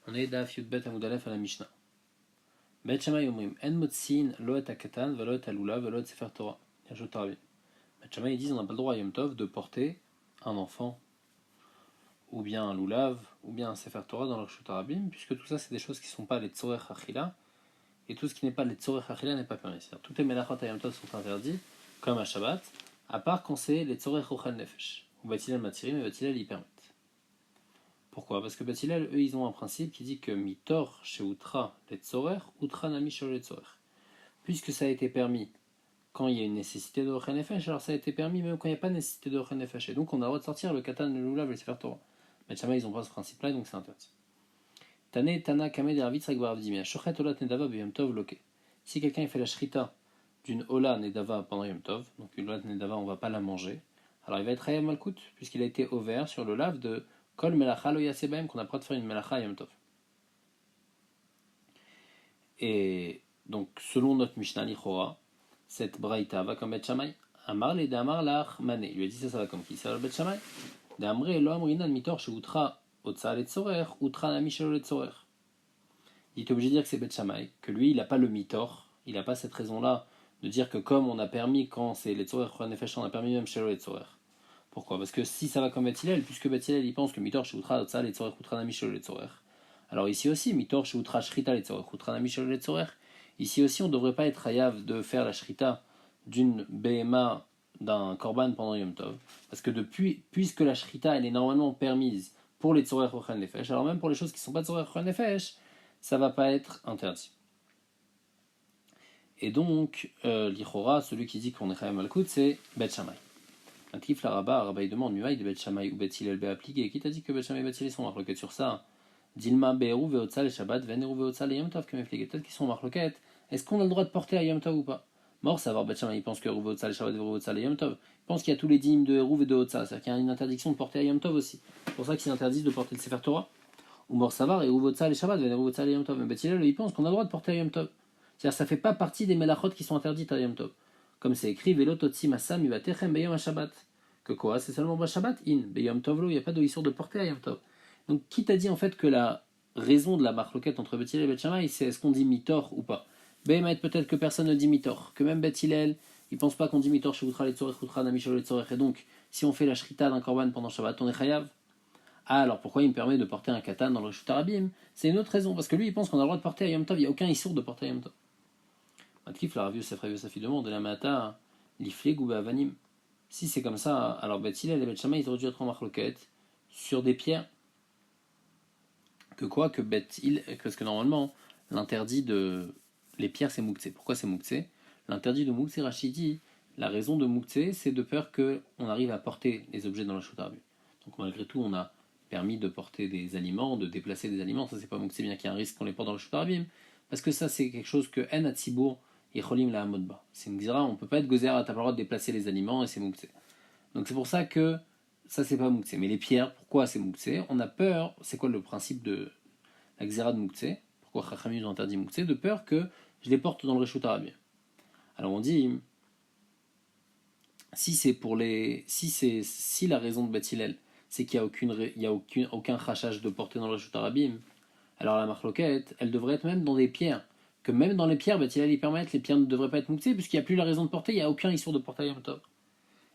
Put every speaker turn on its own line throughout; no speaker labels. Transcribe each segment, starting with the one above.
On est Daf Yudbet Amud Aleph à la Mishnah. Bet Shammai omrim en motzin lo et hakatan velo et halula velo et sefer Torah. Bet Shammai disent on n'a pas le droit à Yom Tov de porter un enfant ou bien un lulav ou bien un sefer Torah dans le Reshut Harabim, puisque tout ça c'est des choses qui ne sont pas les tzorech achila, et tout ce qui n'est pas les tzorech achila n'est pas permis. C'est-à-dire toutes les melachot à Yom Tov sont interdits comme à Shabbat, à part quand c'est les tzorech ochal nefesh ou Batilel matirim et Batilel y permettent. Pourquoi? Parce que Batilel, eux, ils ont un principe qui dit que mitor chez Outra les tzorer, Outra nami chez les tzorer. Puisque ça a été permis quand il y a une nécessité de Ochen Nefesh, alors ça a été permis même quand il n'y a pas de nécessité de Ochen Nefesh. Et donc on a le droit de sortir le katan, le lulav et le sefer Torah. Mais Shammai, ils n'ont pas ce principe-là, donc c'est interdit. Tane, Tana, Kamed, Ervitz, Regbar, Avdimia, Shochet, Olat, Nedava, Beyom Tov, Loke. Si quelqu'un fait la shrita d'une Ola Nedava pendant Yom Tov, donc une Ola Nedava, on ne va pas la manger, alors il va être Hayam Malkout, puisqu'il a été ouvert sur le lave de Kol Melacha Lo Yasebaim, qu'on a pas de faire une Melacha Yom Tov. Et donc, selon notre Mishnah Lichora, cette Braïta va comme Bet Shammai. Amar le d'Amar lach mané. Il lui a dit ça va comme qui? Ça va Bet Shammai. D'Amre lo amrinan mitor chez Outra Otsa le tzorer, Outra nami shelo le tzorer. Il est obligé de dire que c'est Bet Shammai, que lui, il n'a pas le mitor, il n'a pas cette raison-là de dire que comme on a permis quand c'est les tzorer, on a permis même shelo le tzorer. Pourquoi? Parce que si ça va comme Bet Hillel, puisque Bet Hillel il pense que mitor chez Outra Otsa le tzorer, Outra nami shelo le tzorer. Alors ici aussi, mitor chez Outra shrita le tzorer, Outra nami shelo le tzorer. Ici aussi, on ne devrait pas être hayav de faire la shrita d'une BMA d'un korban pendant Yom Tov, parce que puisque la shrita elle est normalement permise pour les tzorech rochen nefesh, alors même pour les choses qui ne sont pas tzorech rochen nefesh, ça ne va pas être interdit. Et donc, l'ichora, celui qui dit qu'on est chayav malkout, c'est Bet Shammai. Antif la Rabba il demande Muaï de Bet Shammai ou Bet Hillel appliqué. Qui t'a dit que Bet Shammai et Bet Hillel sont marloquettes sur ça? Dilma Be'eru ve'otza le Shabbat, ve'neru ve'otza le Yom Tov, comme expliqué. Peut-être qu'ils sont marloquettes. Est-ce qu'on a le droit de porter à Yom Tov ou pas? Mort, savoir Bet Shammai, il pense que Eruv ve'otza le Shabbat, ve'eruv ve'otza le Yom Tov. Il pense qu'il y a tous les dîmes de Eruv et de Otza, c'est-à-dire qu'il y a une interdiction de porter à Yom Tov aussi. C'est pour ça qu'ils interdisent de porter le Sefer Torah. Ou mort savoir Eruv ve'otza le Shabbat, ve'neru ve'otza le Yom Tov. Mais Bet Hillel, il pense qu'on a le droit de porter à Yom Tov. C'est-à-dire ça fait pas partie des melachot qui sont interdites à Yom Tov. Comme c'est écrit Velo totsi masam yuvatechem beyom Shabbat. Que quoi? C'est seulement ba Shabbat in beyom Tov lo, il n'y a pas de issur de porter à Yom Tov. Donc qui t'a dit en fait que la raison de la marloquette entre Bet Hillel et Bet Shammai, c'est est-ce qu'on dit mitor ou pas? Behemet, peut-être que personne ne dit mitor, que même Bet Hillel, il pense pas qu'on dit mitor chez Outra les tzorech, Outra nami shelo les tzorech, et donc si on fait la shrita d'un korban pendant Shabbat, on est chayav. Ah, alors pourquoi il me permet de porter un katan dans le Reshut Harabim? C'est une autre raison, parce que lui il pense qu'on a le droit de porter à Yom Tov, il n'y a aucun issour de porter à Yom Tov. Matkif la Rav Yosef demande de la mata l'ifleg ou be'avanim. Si c'est comme ça, alors Bet Hillel et Bet Shammai ils auraient dû être en marloquette sur des pierres. Que quoi? Que Bet Hillel, parce que normalement l'interdit de les pierres c'est Mouktsé. Pourquoi c'est Mouktsé? L'interdit de Mouktsé, Rachidi, la raison de Mouktsé, c'est de peur qu'on arrive à porter les objets dans le Reshut Harabim. Donc malgré tout, on a permis de porter des aliments, de déplacer des aliments. Ça c'est pas Mouktsé, bien qu'il y ait un risque qu'on les porte dans le Reshut Harabim, parce que ça c'est quelque chose que En Atzibour et Cholim la Hamodba. C'est une xéra, on peut pas être gozer, t'as pas le droit de déplacer les aliments et c'est Mouktsé. Donc c'est pour ça que ça c'est pas Mouktsé. Mais les pierres, pourquoi c'est Mouktsé? On a peur, c'est quoi le principe de la xéra de Mouktsé? Pourquoi Chachamim ont interdit Mouktsé? De peur que je les porte dans le Reshut Harabim. Alors on dit, si la raison de Bet Hillel, c'est qu'il n'y a aucun rachage de porter dans le Reshut Harabim, alors la marloquette, elle devrait être même dans des pierres. Que même dans les pierres, Bet Hillel y permettent, les pierres ne devraient pas être Mouktsé, puisqu'il n'y a plus la raison de porter, il n'y a aucun issour de porter à Yom Tov.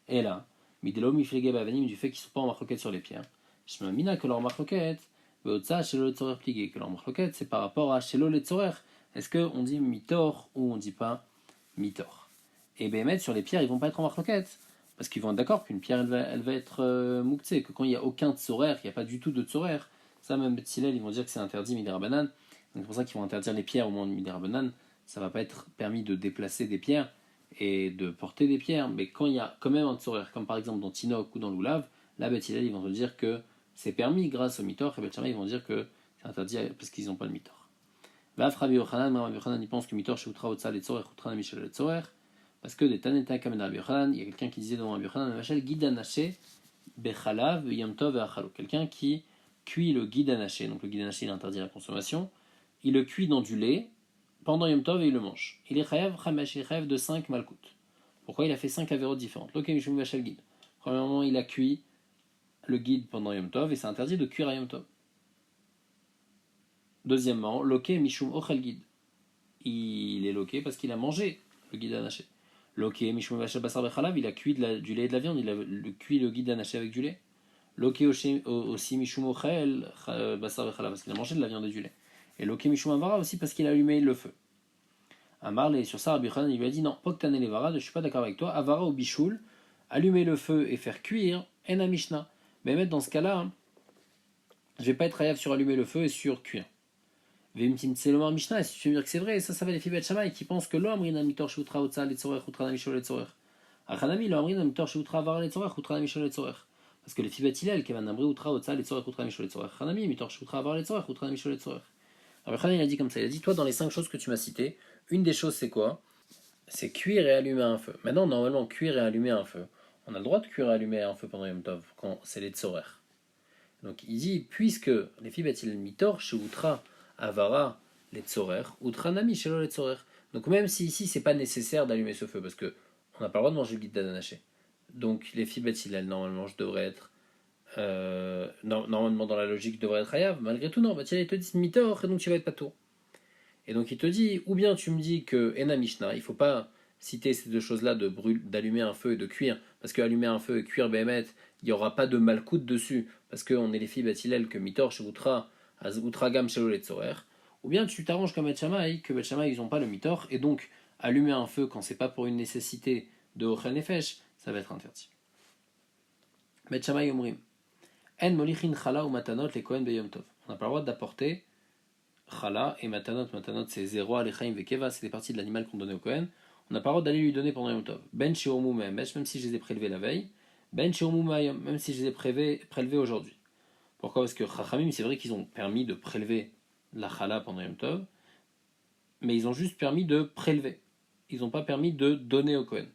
Et là, Midelo Miflegé Bavanim, du fait qu'ils ne sont pas en marloquette sur les pierres, je m'amina que leur marloquette, que leur marloquette, c'est par rapport à Shelo le Tzorer. Est-ce qu'on dit mitor ou on ne dit pas mitor? Et Béhémet, sur les pierres, ils vont pas être en marloquette. Parce qu'ils vont être d'accord qu'une pierre, elle va être Mouktsé, que quand il n'y a aucun Tzorer, il n'y a pas du tout de Tzorer. Ça, même Bet Hillel, ils vont dire que c'est interdit Midirabanan. Donc c'est pour ça qu'ils vont interdire les pierres au moment de Midirabanan. Ça va pas être permis de déplacer des pierres et de porter des pierres. Mais quand il y a quand même un Tzorer, comme par exemple dans Tinok ou dans Lulav, là, Bet Hillel, ils vont te dire que c'est permis grâce au mitor, et Bet Shammai, ils vont dire que c'est interdit parce qu'ils n'ont pas le mitor. Vaf Rabbi Yochanan, Rabbi Yochanan, il pense que mitor chez Outra Otsa les Tzorer, Outra nami shelo le Tzorer, parce que des Taneta Kamen Rabbi Yochanan, il y a quelqu'un qui disait devant Rabbi Yochanan, Vachel Gidanaché Bechalav Yom Tov et Achalo, quelqu'un qui cuit le Gidanaché, donc le Gidanaché il interdit la consommation, il le cuit dans du lait pendant Yom Tov et il le mange. Il est chayav Chamesh, il est chayav de 5 malkout. Pourquoi? Il a fait 5 avérotes différentes. Lokem Vachel Gid. Premièrement, il a cuit le guide pendant Yom Tov et c'est interdit de cuire à Yom Tov. Deuxièmement, loqué mishum ochel guide. Il est loqué parce qu'il a mangé le guide anaché. Loqué mishum vachel basar bechalav, il a cuit du lait et de la viande, il a cuit le guide anaché avec du lait. Loqué aussi mishum ochel basar bechalav, parce qu'il a mangé de la viande et du lait. Et loqué mishum avara aussi parce qu'il a allumé le feu. Amar, et sur ça, Rabbi Yochanan, il lui a dit non, Poktan et Levara, je suis pas d'accord avec toi. Avara ou Bichoul, allumer le feu et faire cuire, en Mishnah. Mais mettre dans ce cas-là, je vais pas être hayav sur allumer le feu et sur cuire. Vemtim Tselomar Mishnah, et si tu veux dire que c'est vrai, ça va les filles Shammai qui pensent que l'homme rina mitor shutra otsa letzorech utra mishol letzorech. Achanami, l'homme rina mitor shutra avara letzorech utra mishol letzorech. Parce que les filles Hillel, qui van namri utra otsa letzorech utra mishol letzorech. Achanami, mitor shutra avara letzorech utra mishol letzorech. Alors Yochanan, il a dit comme ça, il a dit toi dans les 5 choses que tu m'as citées, une des choses c'est quoi? C'est cuire et allumer un feu. Maintenant, normalement, cuire et allumer un feu, on a le droit de cuire et allumer un feu pendant Yom Tov, quand c'est les tzorer. Donc il dit, puisque les filles bâtissent le mitor, chez Outra, Avara, les tzorer, Outra Nami, chez les tzorer. Donc même si ici, c'est pas nécessaire d'allumer ce feu, parce que on n'a pas le droit de manger le guide d'Adanaché. Donc les filles bâtissent, normalement, je devrais être. Normalement, dans la logique, je devrais être Hayav. Malgré tout, non, bah, ils te disent mitor, et donc tu vas être patour. Et donc il te dit, ou bien tu me dis que Ena Mishnah, il ne faut pas citer ces deux choses-là d'allumer un feu et de cuire, parce qu'allumer un feu et cuire Béhémet, il n'y aura pas de malcoute dessus, parce qu'on est les filles Batilel que Mitor chez Outra, Az Outra Gam chez Tzorer. Ou bien tu t'arranges comme Bet Shammai, que Bet Shammai ils n'ont pas le Mitor, et donc allumer un feu quand c'est pas pour une nécessité de Ochel Nefesh, ça va être interdit. Bet Shammai Omrim. En Molichin Chala ou Matanot les Kohen Beyom Tov. On n'a pas le droit d'apporter Chala et Matanot c'est 0 Alechaim Vekeva, c'est des parties de l'animal qu'on donnait au Kohen. On n'a pas le droit d'aller lui donner pendant Yom Tov. Ben Shiormu Mehemesh, même si je les ai prélevés la veille. Ben Shiormu Mayom, même si je les ai prélevés aujourd'hui. Pourquoi? Parce que Chachamim, c'est vrai qu'ils ont permis de prélever la Chala pendant Yom Tov, mais ils ont juste permis de prélever. Ils n'ont pas permis de donner au Kohen.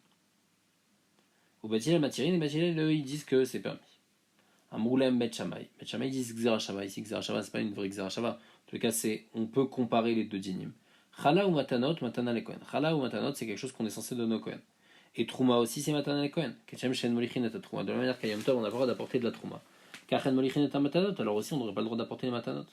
Au Batil Matirin, les Batil ils disent que c'est permis. Amoulem Bet Shammai. Bet Shammai disent Xera Shava. Ici, Xera Shava, c'est pas une vraie Xera Shava. En tout cas, on peut comparer les deux dinim. Chala ou Matanot, Matana le Kohen. Chala ou Matanot, c'est quelque chose qu'on est censé donner au Kohen. Et Trouma aussi, c'est Matana le Kohen. Ketchem Shen Molichin et Trouma. De la manière qu'à Yom Tov, on a le droit d'apporter de la Trouma. Kachen Molichin et Matanot, alors aussi, on n'aurait pas le droit d'apporter les Matanot.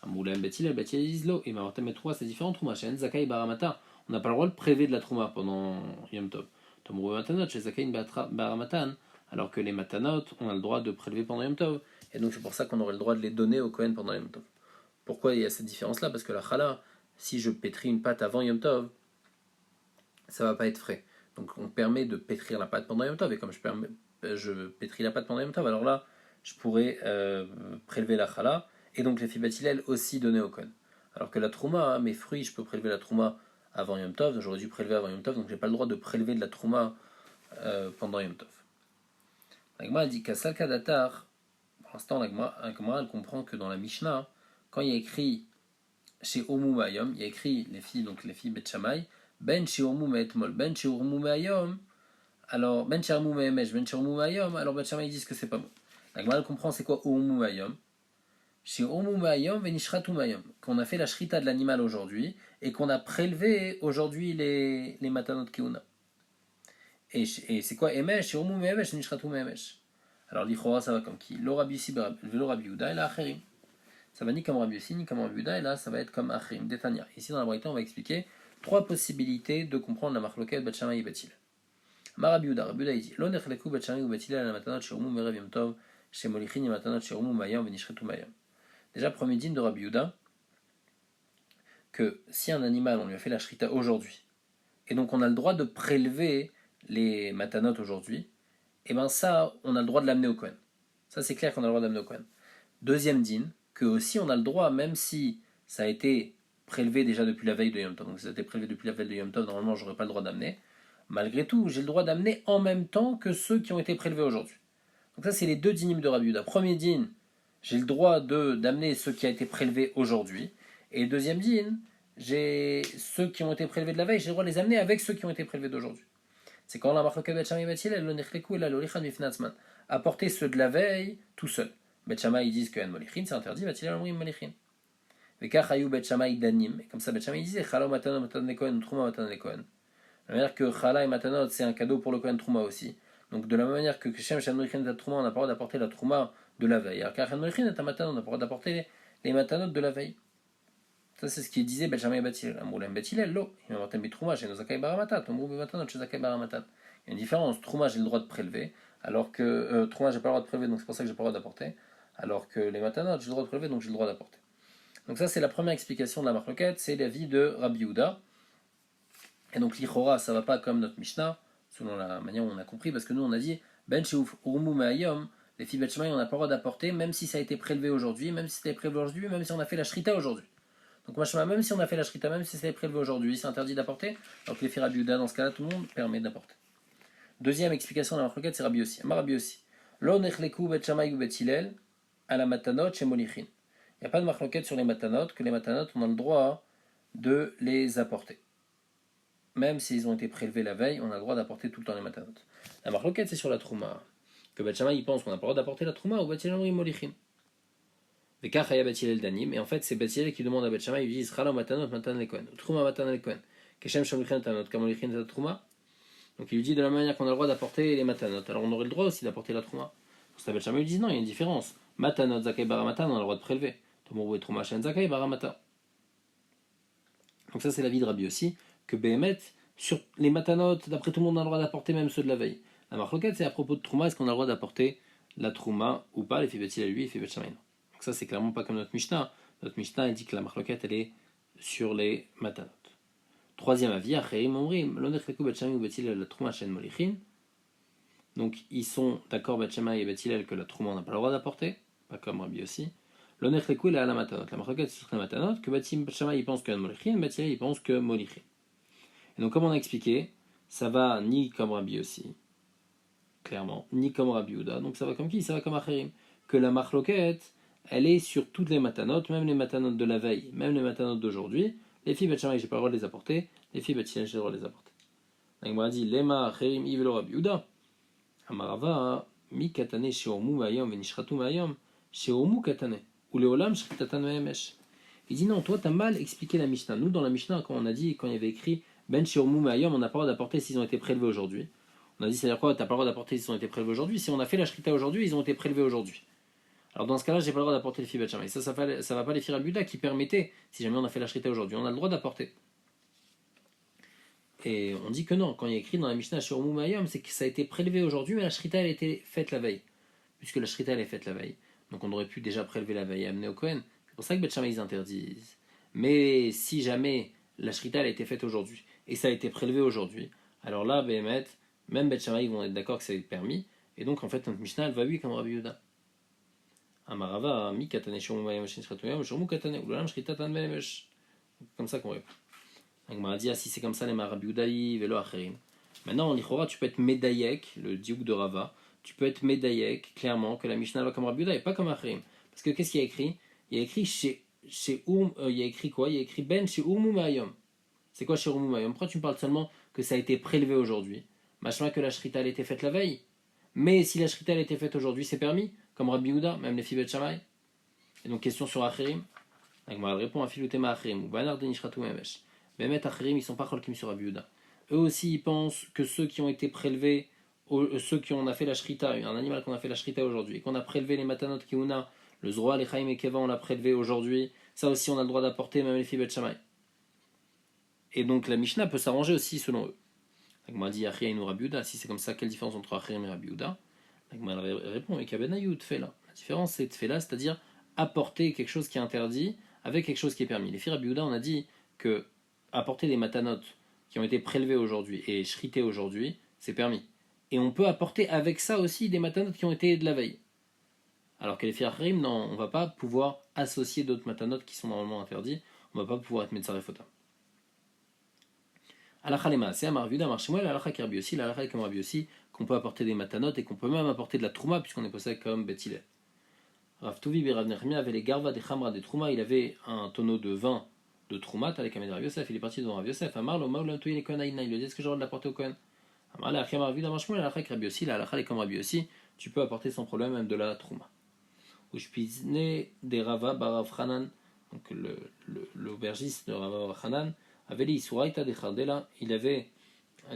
Amoulem Betil, Betil disent Lo. Et Marotem et Trouma, c'est différent. Trouma, Shen, Zakai, Baramata. On n'a pas le droit de prélever de la Trouma pendant Yom Tov. Tomrou Matanot, chez Zakai, Baramatan. Alors que les matanot, on a le droit de prélever pendant Yom Tov. Et donc c'est pour ça qu'on aurait le droit de les donner au Kohen pendant Yom Tov. Pourquoi il y a cette différence-là? Parce que la chala, si je pétris une pâte avant Yom Tov, ça va pas être frais. Donc on permet de pétrir la pâte pendant Yom Tov. Et comme je pétris la pâte pendant Yom Tov, alors là, je pourrais prélever la chala. Et donc les fibatilel aussi donner au Kohen. Alors que la trouma, mes fruits, je peux prélever la trouma avant Yom Tov. J'aurais dû prélever avant Yom Tov, donc j'ai pas le droit de prélever de la trouma pendant Yom Tov. L'Agma dit qu'à Salka Datar, pour l'instant, l'Agma elle comprend que dans la Mishnah, quand il y a écrit chez Omu Mayom, il y a écrit les filles Bet Shammai, Ben chez Omu Me'etmol, Ben chez Omu Mayom, alors Ben chez Omu Me'emesh, Ben chez Omu Mayom, alors Bet Shammai disent que c'est pas bon. L'Agma elle comprend c'est quoi Omu Mayom? Chez Omu Mayom, Venishratou Mayom, qu'on a fait la shrita de l'animal aujourd'hui et qu'on a prélevé aujourd'hui les matanot keuna. Et c'est quoi Emesh? Chez Omu Me'emesh, Venishratou Me'emesh. Alors l'Ichora ça va comme qui? Lo Rabbi Yossi velo Rabbi Yehuda et la Acherim. Ça va ni comme Rabbi Yossi ni comme Rabbi Yehuda et là ça va être comme Acherim. Détania. Ici dans la Braïta on va expliquer 3 possibilités de comprendre la marloquet Bet Shammai et Bet Hillel. Ma Rabbi Yehuda, Rabbi Yehuda il dit Lo nechleku Bet Shammai ou Bet Hillel la matanot chez Omu Merev Yom Tov chez Molichin et matanot chez Omu Mayom Venishretu Mayom. Déjà premier dîme de Rabbi Yehuda que si un animal on lui a fait la shrita aujourd'hui et donc on a le droit de prélever les matanot aujourd'hui, et bien ça, on a le droit de l'amener au Kohen. Ça, c'est clair qu'on a le droit de l'amener au Kohen. Deuxième dîne, que aussi on a le droit, même si ça a été prélevé déjà depuis la veille de Yom Tov, donc si ça a été prélevé depuis la veille de Yom Tov, normalement, j'aurais pas le droit d'amener. Malgré tout, j'ai le droit d'amener en même temps que ceux qui ont été prélevés aujourd'hui. Donc ça, c'est les deux dîmes de Rabbi Yehuda. Premier dîne, j'ai le droit d'amener ceux qui ont été prélevés aujourd'hui. Et deuxième dîne, j'ai ceux qui ont été prélevés de la veille, j'ai le droit de les amener avec ceux qui ont été prélevés d'aujourd'hui. C'est quand la marloquet Bet Shammai et Bet Hillel, le nechleku et la lolichan mifnatzman. Apporter ceux de la veille tout seul. Bet Shammai ils disent que en molichin c'est interdit, Bet Hillel omrim molichin. Vekach hayu Bet Shammai danim. Et comme ça Bet Shammai disait chala matanot matanot le Kohen, trouma matanot le Kohen. De la manière que chala et matanot c'est un cadeau pour le Kohen trouma aussi. Donc de la même manière que Shem Shem molichin et trouma on a pas le droit d'apporter la trouma de la veille. Alors car en molichin et matanot on a pas le droit d'apporter les matanot de la veille. Ça, c'est ce qu'il disait Bet Shammai et Bet Hillel. Amroulem Bet Hillel, lo. Il m'a dit Trouma, j'ai nos zakai baramatat. Amrou bematanot, j'ai zakai baramatat. Il y a une différence. Trouma, j'ai le droit de prélever, alors que Trouma, j'ai pas le droit de prélever, donc c'est pour ça que j'ai pas le droit d'apporter. Alors que les matanot, j'ai le droit de prélever, donc j'ai le droit d'apporter. Donc ça, c'est la première explication de la marloquette, c'est l'avis de Rabbi Yehuda. Et donc l'Ichora, ça va pas comme notre Mishnah, selon la manière où on a compris, parce que nous, on a dit Ben Sheouf Urmu Ma'ayom, les filles Bet Shammai, on n'a pas le droit d'apporter, même si ça a été prélevé aujourd'hui, même si c'était prélevé aujourd'hui, même si on a fait la shrita aujourd'hui. Donc même si on a fait la shrita, même si ça a été prélevé aujourd'hui, c'est interdit d'apporter, alors que les filles Rabbi Yehuda, dans ce cas-là, tout le monde permet d'apporter. Deuxième explication de la marloquette, c'est Rabbi Yossi. Amar Rabbi Yossi. Lo nechleku Bet Shammai ou Bet Hillel, à la matanot chez Molichin. Il n'y a pas de marloquette sur les matanot, que les matanot, on a le droit de les apporter. Même s'ils ont été prélevés la veille, on a le droit d'apporter tout le temps les matanot. La marloquette, c'est sur la trouma. Que Bet Shammai, il pense qu'on n'a pas le droit d'apporter la trouma ou Bet Hillel Molichin. Vekach haya Bet Hillel danim, et en fait, c'est Bet Hillel qui demande à Bet Shammai, il dit Israël matanot matan lekohen, trouma matan lekohen, keshem shamolichin matanot, kamolichin ta trouma. Donc il lui dit de la manière qu'on a le droit d'apporter les matanot. Alors on aurait le droit aussi d'apporter la trouma. Pour ça, Bet Shammai lui dit non, il y a une différence. Matanot zakai baramatan, on a le droit de prélever. Tomorou et trouma shen zakai baramata. Donc ça, c'est l'avis de Rabbi aussi, que Behemet, sur les matanot, d'après tout le monde, on a le droit d'apporter même ceux de la veille. La marloquette, c'est à propos de trouma, est-ce qu'on a le droit d'apporter la trouma ou pas, les filles Bet Hillel lui, les filles Bet Shammai. Donc ça, c'est clairement pas comme notre Mishnah. Notre Mishnah, elle dit que la marloquette, elle est sur les matanot. Troisième avis, Acherim Omrim, Lonechleku Bet Shammai ou Bet Hillel la trouma shen molichin. Donc ils sont d'accord, Bet Shammai et Bet Hillel, que la trouma, on n'a pas le droit d'apporter, pas comme Rabbi aussi. L'onechleku il est à la matanot. La marloquette c'est sur la matanot, que Bet Shammai il pense que molichin, Bet Hillel il pense que molichin. Et donc comme on a expliqué, ça va ni comme Rabbi aussi, clairement, ni comme Rabbi Yehuda, donc ça va comme qui? Ça va comme Acherim. Que la marloquette, elle est sur toutes les matanot, même les matanot de la veille, même les matanot d'aujourd'hui. Les filles Bet Shammai, j'ai pas le droit de les apporter, les filles Bet Hillel, j'ai le droit de les apporter. Donc on a dit, Lema Acherim Ivelo Rabbi Yehuda. Amarava, mi katane sheomu mayom venishratou mayom, sheomu katane, ou leolam shritatan mehemesh. Il dit non, toi t'as mal expliqué la Mishnah. Nous dans la Mishnah, quand on a dit, quand il y avait écrit ben sheomu mayom, on n'a pas le droit d'apporter s'ils ont été prélevés aujourd'hui. On a dit, c'est-à-dire quoi? T'as pas le droit d'apporter s'ils ont été prélevés aujourd'hui. Si on a fait la shrita aujourd'hui, ils ont été prélevés aujourd'hui. Alors dans ce cas-là, j'ai pas le droit d'apporter les filles Bet Shammai. Ça va pas les filles Rabbi Yehuda qui permettaient, si jamais on a fait la shrita aujourd'hui, on a le droit d'apporter. Et on dit que non, quand il y a écrit dans la Mishnah sur Moumayom, c'est que ça a été prélevé aujourd'hui, mais la shrita elle a été faite la veille. Puisque la shrita elle est faite la veille. Donc on aurait pu déjà prélever la veille et amener au Kohen. C'est pour ça que Bet Shammai ils interdisent. Mais si jamais la shrita elle a été faite aujourd'hui, et ça a été prélevé aujourd'hui, alors là, Behemet, même Bet Shammai ils vont être d'accord que c'est permis, et donc en fait notre Mishnah elle va oui comme Rabbi Yehuda. Amarava, mi katane shur Moumayom, shin shratuyam, shur mou katane, ulam shritatan mehemesh. Comme ça qu'on répond. Donc on m'a dit, ah, si c'est comme ça, les Rabbi Yehuda velo acherim. Maintenant, en Lichora, tu peux être Medayek, le diouk de Rava, tu peux être Medayek, clairement, que la Mishnah va comme Rabbi Yehuda et pas comme acherim. Parce que qu'est-ce qu'il y a écrit? Il y a écrit il y a écrit quoi? Il y a écrit Ben chez Urmu Mayom. C'est quoi chez Urmu Mayom? Pourquoi tu me parles seulement que ça a été prélevé aujourd'hui? Machma que la shrita elle a été faite la veille. Mais si la shrita elle a été faite aujourd'hui, c'est permis, comme Rabbi Yehuda, même les filles Bet Shammai. Et donc, question sur acherim. Donc, elle répond à Filutema acherim ou Banar de Nishratu Memesh. Bemet Acherim, ils sont pas cholkim sur Rabbi Yehuda. Eux aussi, ils pensent que ceux qui ont été prélevés, ceux qui ont fait la shrita, un animal qu'on a fait la shrita aujourd'hui, et qu'on a prélevé les matanot kiuna, le zroa, les chaim et keva, on l'a prélevé aujourd'hui, ça aussi on a le droit d'apporter, même les filles Bet Shammai. Et donc la Mishnah peut s'arranger aussi selon eux. Donc moi dit Acherim ou Rabbi Yehuda, si c'est comme ça, quelle différence entre Acherim et Rabbi Yehuda? Donc moi elle répond, et Kabenayut fait là. La différence c'est tfela, c'est-à-dire apporter quelque chose qui est interdit avec quelque chose qui est permis. Les filles Rabbi Yehuda, on a dit que apporter des matanot qui ont été prélevés aujourd'hui et shrités aujourd'hui, c'est permis. Et on peut apporter avec ça aussi des matanot qui ont été de la veille. Alors que les filles Acherim, non, on ne va pas pouvoir associer d'autres matanot qui sont normalement interdits, on ne va pas pouvoir être metzarefota. Alacha lema, c'est Amar Yehuda, Amar Shemuel, Alacha Rabbi Yossi, l'Alacha comme Rabbi Yossi, qu'on peut apporter des matanot et qu'on peut même apporter de la trouma puisqu'on est passé comme Bet Hillel. Rav Tuvi Berav Nechemia avait les garva des chamra des trouma, il avait un tonneau de vin de Troumat avec Rav Yosef, il est parti devant Rav Yosef. Amar lo maoulam touye les Kohen aïna, il lui dit est-ce que j'ai le droit de l'apporter au Kohen? Amar la Achim Rav Yehuda Amar Shmuel, la Achak Rabbi Yossi, la Achak comme Rabbi Yossi, tu peux apporter sans problème même de la Trouma. Ushpizne des Rava Barav Hanan, donc l'aubergiste de Rava Barav Hanan, avait les Isuraita de Chardela, il avait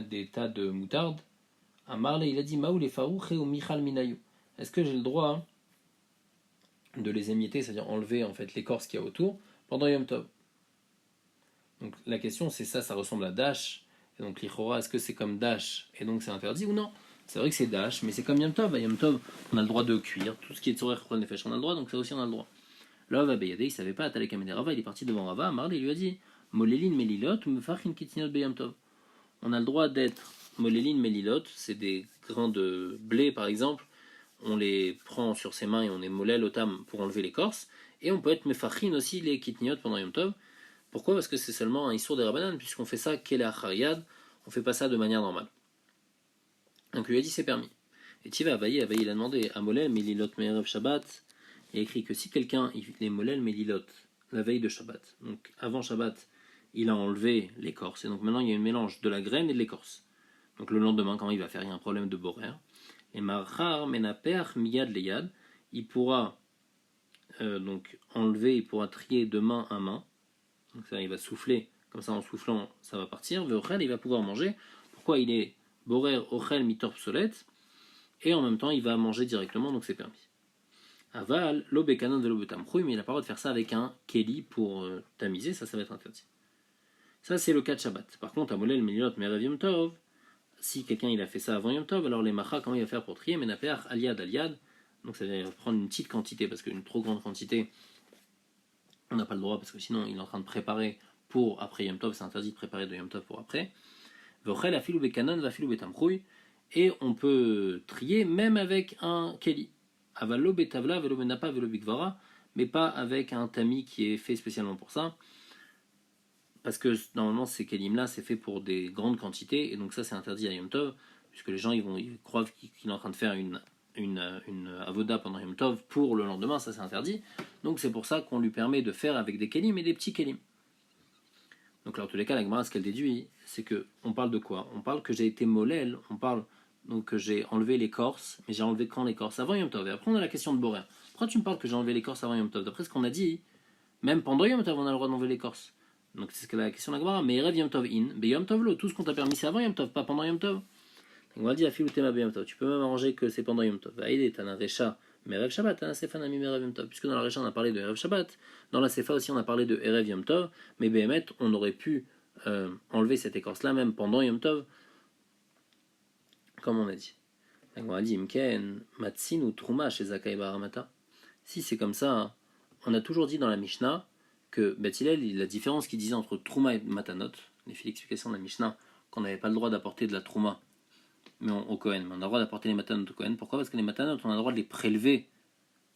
des tas de moutarde. Amar il a dit Maou les Farouche ou Michal Minayou. Est-ce que j'ai le droit de les émietter, c'est-à-dire enlever en fait l'écorce qu'il y a autour pendant Yom Tov? Donc la question c'est ça ressemble à Dash. Et donc l'Ichora, est-ce que c'est comme Dash et donc c'est interdit ou non? C'est vrai que c'est Dash, mais c'est comme Yom Tov. À Yom Tov, on a le droit de cuire. Tout ce qui est Tzorer Chol Nefesh, on a le droit, donc ça aussi on a le droit. Là, Bayadé, il savait pas, Atalek Amene Rava, il est parti devant Rava, Marl, il lui a dit Molelin Melilot ou Mefachin Kitzinot Beyom Tov. On a le droit d'être Molelin Melilot, c'est des grains de blé par exemple, on les prend sur ses mains et on les molel au tam pour enlever l'écorce, et on peut être Mefachin aussi les Kitniot pendant Yom Tov. Pourquoi? Parce que c'est seulement un Issour des Rabbanan, puisqu'on fait ça Kele Achariyad, on fait pas ça de manière normale. Donc il lui a dit c'est permis. Et Tiva Abaye, il a demandé à Molel Melilot Me'erev Shabbat. Il a écrit que si quelqu'un il les Molel Melilot la veille de Shabbat, donc avant Shabbat, il a enlevé l'écorce, et donc maintenant il y a un mélange de la graine et de l'écorce. Donc le lendemain, quand il va faire, il y a un problème de borer. Et Marchar Menaper Miyad Leyad, il pourra donc enlever, il pourra trier de main à main. Donc ça, il va souffler, comme ça en soufflant, ça va partir. Veochel, il va pouvoir manger. Pourquoi il est borer ochel mitor psolet, et en même temps il va manger directement, donc c'est permis. Aval, l'obekanon de l'obetamchui, mais il n'a pas le droit de faire ça avec un keli pour tamiser, ça va être interdit. Ça c'est le cas de Shabbat. Par contre, à Molel Melilot Merev Yom Tov, si quelqu'un il a fait ça avant Yom Tov, alors les macha, comment il va faire pour trier? Menaper aliad aliad, donc ça va prendre une petite quantité, parce qu'une trop grande quantité, on n'a pas le droit, parce que sinon il est en train de préparer pour après Yom Tov, c'est interdit de préparer de Yom Tov pour après. Vochel afilu bekanon vafilu betamchui, et on peut trier même avec un keli. Avalo betavla velo benapa velo bikvara, mais pas avec un tamis qui est fait spécialement pour ça, parce que normalement ces kelim là c'est fait pour des grandes quantités, et donc ça c'est interdit à Yom Tov, puisque les gens ils croient qu'il est en train de faire une avoda pendant Yom Tov pour le lendemain, ça c'est interdit. Donc c'est pour ça qu'on lui permet de faire avec des kelim et des petits kelim. Donc là, en tous les cas, la Gemara, ce qu'elle déduit, c'est que on parle de quoi? On parle que j'ai été molel, on parle donc que j'ai enlevé l'écorce, mais j'ai enlevé quand l'écorce? Avant Yom Tov. Et après, on a la question de Borer. Pourquoi tu me parles que j'ai enlevé l'écorce avant Yom Tov? D'après ce qu'on a dit, même pendant Yom Tov, on a le droit d'enlever l'écorce. Donc c'est ce que la question de la Gemara. Mais Erev Yom Tov in, be Yom Tov lo, tout ce qu'on t'a permis c'est avant Yom Tov, pas pendant Yom Tov. On va dire Afilou Tema be Yom Tov. Tu peux même arranger que c'est pendant Yom Tov. Aïdé, t'as un Recha, mais Erev Shabbat, t'as un Sefa Nami Erev Yom Tov. Puisque dans la Recha, on a parlé de Erev Shabbat. Dans la Sefa aussi, on a parlé de Erev Yom Tov. Mais Behemet, on aurait pu enlever cette écorce-là même pendant Yom Tov, comme on a dit. On a dit Imken, Matsin ou Trouma chez Zakai Baramata. Si c'est comme ça, on a toujours dit dans la Mishnah que Beth Hillel, la différence qu'il disait entre Trouma et Matanot, les filles d'explication de la Mishnah, qu'on n'avait pas le droit d'apporter de la Trouma mais au Kohen, mais on a le droit d'apporter les Matanot au Kohen. Pourquoi? Parce que les Matanot, on a le droit de les prélever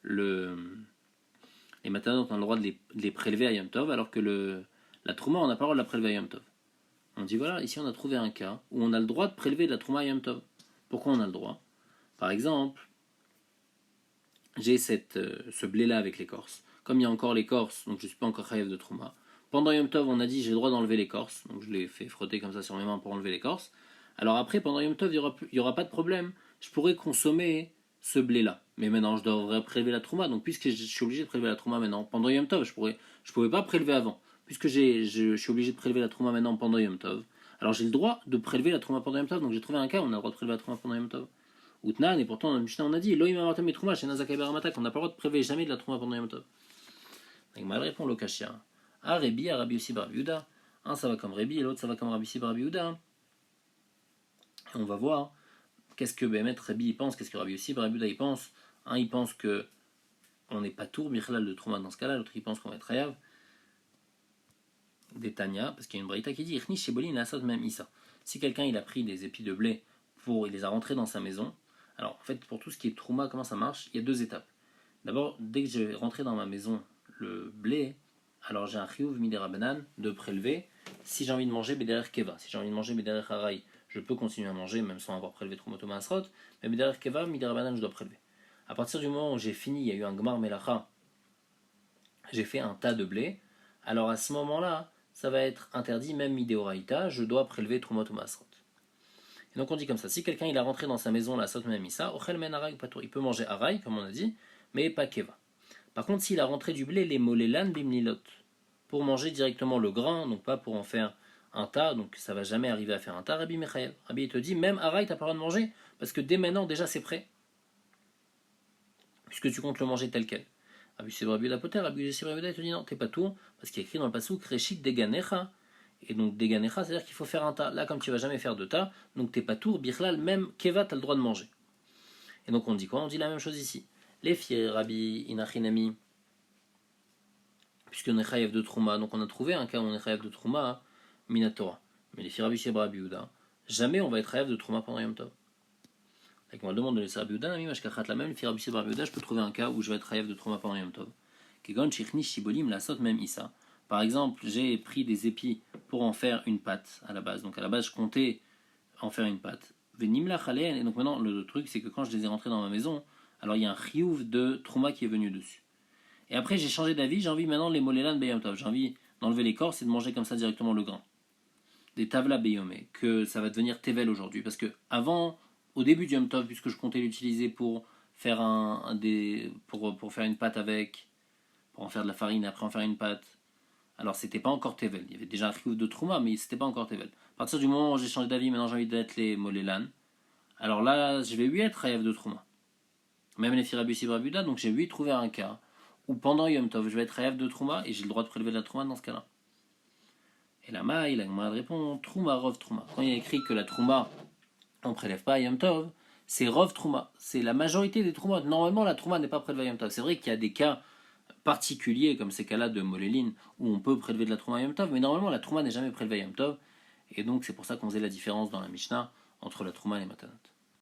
les Matanot, on a le droit de les prélever à Yom Tov, alors que la Trouma, on n'a pas le droit de la prélever à Yom Tov. On dit voilà, ici on a trouvé un cas où on a le droit de prélever de la Trouma Yom Tov. Pourquoi on a le droit? Par exemple, j'ai ce blé-là avec l'écorce. Comme il y a encore l'écorce, donc je ne suis pas encore chayav de Trouma. Pendant Yom Tov, on a dit j'ai le droit d'enlever l'écorce, donc je l'ai fait frotter comme ça sur mes mains pour enlever l'écorce. Alors après, pendant Yom Tov, il n'y aura pas de problème. Je pourrais consommer ce blé-là. Mais maintenant, je devrais prélever la Trouma. Donc puisque je suis obligé de prélever la Trouma maintenant, pendant Yom Tov, je ne pouvais pas prélever avant. Puisque je suis obligé de prélever la Trouma maintenant pendant Yom Tov, alors j'ai le droit de prélever la Trouma pendant Yom Tov. Donc j'ai trouvé un cas où on a le droit de prélever la Trouma pendant Yom Tov. Outnan, et pourtant dans le Mishnah on a dit Elohim amartam et Trouma chez Nazakai Baramata, qu'on n'a pas le droit de prélever jamais de la Trouma pendant Yom Tov. Donc mal répond le Kashia. Ah, Rebi, à Rabbi Yossi Bar Yehuda. Un ça va comme Rebi et l'autre ça va comme Rabbi Yossi Bar Yehuda. Et on va voir qu'est-ce que Bémet Rebi il pense, qu'est-ce que Rabbi Yossi Bar Yehuda il pense. Un il pense que on n'est pas tour Michlal de Trouma dans ce cas-là, l'autre il pense qu'on va être Hayav. Des Tanya, parce qu'il y a une braïta qui dit Ichni Shebolin Asad même Issa. Si quelqu'un il a pris des épis de blé il les a rentrés dans sa maison, alors en fait pour tout ce qui est Trouma, comment ça marche? Il y a deux étapes. D'abord, dès que j'ai rentré dans ma maison le blé, alors j'ai un chiyuv midera banan de prélever. Si j'ai envie de manger Bederer Keva, si j'ai envie de manger Bederer Harai, je peux continuer à manger même sans avoir prélevé Troumotoma Asrot, mais Bederer Keva, midera banan, je dois prélever. À partir du moment où j'ai fini, il y a eu un Gmar Melacha, j'ai fait un tas de blé, alors à ce moment-là, ça va être interdit, même Mideoraïta, je dois prélever Troumotoma Asrot. Et donc on dit comme ça, si quelqu'un il a rentré dans sa maison la Sot Memisa, Ochel Men Harai Patour, il peut manger Harai, comme on a dit, mais pas Keva. Par contre, s'il a rentré du blé, les molélan bimlilot, pour manger directement le grain, donc pas pour en faire un tas, donc ça va jamais arriver à faire un tas, Rabbi Mechayev. Rabbi il te dit, même Harai, t'as pas le droit de manger, parce que dès maintenant, déjà c'est prêt, puisque tu comptes le manger tel quel. Rabbi Yossi Bar Yehuda Poter, Rabbi Yossi Bar Yehuda, il te dit non, t'es pas tout, parce qu'il y a écrit dans le passouk, Reshit Deganecha, Et donc Deganecha, c'est-à-dire qu'il faut faire un tas. Là, comme tu vas jamais faire de tas, donc t'es pas tour, Birlal, même Keva, t'as le droit de manger. Et donc on dit quoi? On dit la même chose ici. Les filles, Rabbi Inachinami, puisqu'on est chayav de Trouma, donc on a trouvé un cas où on est chayav de Trouma, Minatora. Mais les filles Rabbi Shebra Biouda, jamais on va être chayav de Trouma pendant Yom Tov. Et on demande de laisser Rabbi Biouda, Nami Mashkachat la même, les filles Rabbi Shebra Biouda, je peux trouver un cas où je vais être chayav de Trouma pendant Yom Tov. Kegon Shichni Shibolim la sot même Issa. Par exemple, j'ai pris des épis pour en faire une pâte à la base. Donc à la base, je comptais en faire une pâte. Venimla Khalen, et donc maintenant, le truc, c'est que quand je les ai rentrés dans ma maison, alors il y a un chiouf de Trouma qui est venu dessus. Et après, j'ai changé d'avis, j'ai envie maintenant de les molélan beyom tov. J'ai envie d'enlever l'écorce et de manger comme ça directement le grain. Des tavla beyomé, que ça va devenir tevel aujourd'hui. Parce que avant, au début du yom tov, puisque je comptais l'utiliser pour faire pour faire une pâte avec, pour en faire de la farine et après en faire une pâte, alors c'était pas encore tevel. Il y avait déjà un chiouf de trouma, mais c'était pas encore tevel. À partir du moment où j'ai changé d'avis, maintenant j'ai envie d'être les molélan. Alors là, je vais 8 être rêve de trouma. Même les firabus ibrabuda, donc j'ai 8 trouvé un cas où pendant Yom Tov, je vais être rêve de trouma et j'ai le droit de prélever de la trouma dans ce cas-là. Et la maille, la Gemara répond trouma, rov trouma. Quand il y a écrit que la trouma, on ne prélève pas à Yom Tov, c'est rov trouma. C'est la majorité des troumas. Normalement, la trouma n'est pas prélevée à Yom Tov. C'est vrai qu'il y a des cas particuliers, comme ces cas-là de moléline, où on peut prélever de la trouma à Yom Tov, mais normalement, la trouma n'est jamais prélevée à Yom Tov. Et donc, c'est pour ça qu'on faisait la différence dans la Mishnah entre la trouma et les matanot.